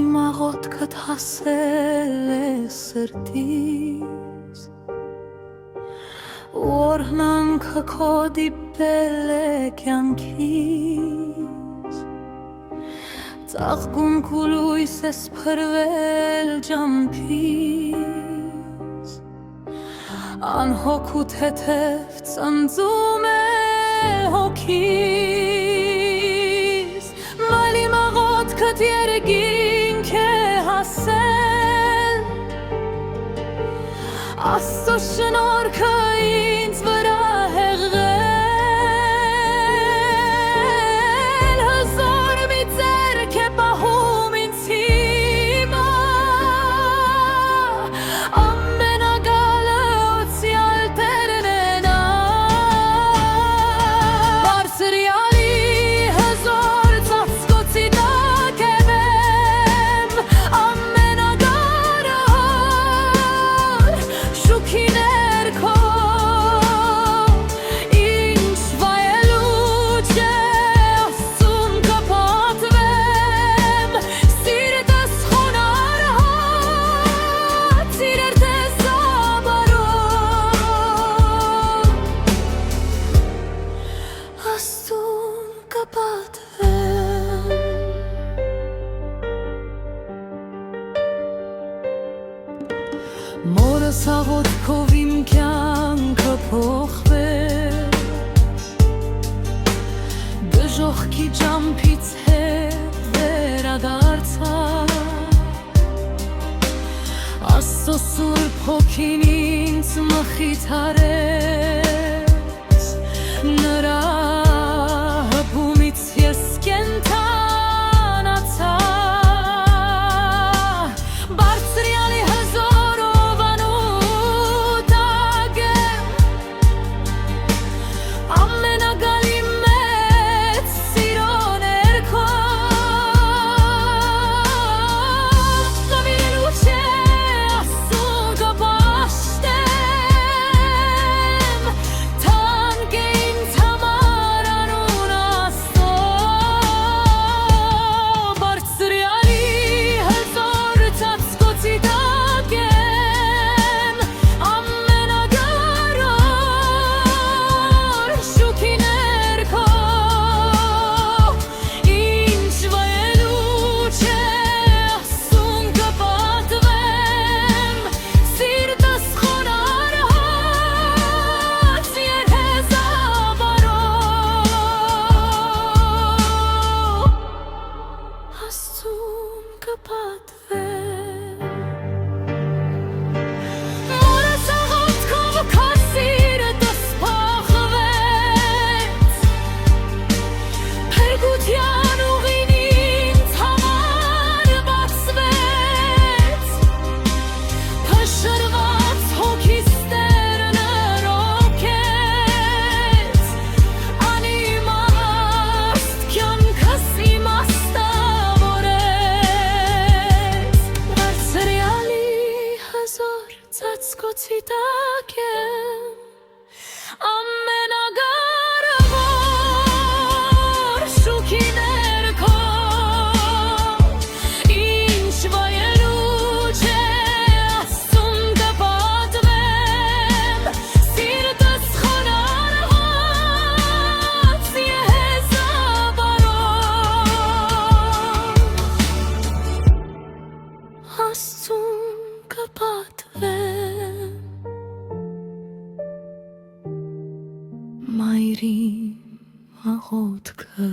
Իմ աղոթքդ հասել է սրտիս, Օրհնանքը քո դիպել է կյանքիս, Ծաղկունք ու լույս ես փրվել ջամփից, Անհոգ ու թեթև ծնծում է հոգիս, Բայց իմ աղոթքդ երկինք է հասել, Աստծո շնորհքը ինձ վրա հեղղել, Հզոր մի ձեռք է պահում ինձ հիմա, Ամենագալը օծյալ Տերն է նա, Բարձրյալի հզոր ծածկոցի տակ եմ, Ամենագարը հոր շուքի ներքո, Ինչ վայելուչ է Աստծուն կպատվեմ, Սիրտս խոնարհ սիրեր թե զաբարով, Աստծուն կպատվեմ։ Մորս աղոթքով իմ կյանքը փոխվել, Դժոխքի ջամփից հետ վերադարձա, Աստծո սուրբ հոգին ինձ մխիթարեց, Նրա հպումից ես կենդանացա, Բարձրյալի հզոր անուտակ եմ, Ամենագալի մեծ սիրո ներքո, Նվիրելու չէ Աստծուն կպաշտեմ, Թանկ է ինձ համար անուն Աստծո, Բարձրյալի հզոր ծածկոցի տակ եմ, Ամենագարոր շուքի ներքո, Ինչ վայելուչ է Աստծուն կպատվեմ, Սիրտս խոնարհ երեզաբարով, Աստծուն կպատվեմ։ Մորս աղոթքով քո սիրտս փոխվեց, Փրկության ուղին ինձ համար բացվեց, Փշրված հոգիս Տերն ռոքեց, Անիմաստ կյանքս իմաստավորեց, Բարձրյալի հզոր ծածկոցի տակ եմ, Ամենագարավոր շուքի ներքո, Ինչ վայելուչ է Աստծուն կպատվեմ, Սիրտս խոնարհ երեզաբարով, Աստծուն կպատվեմ, Մայրիմ աղոթքը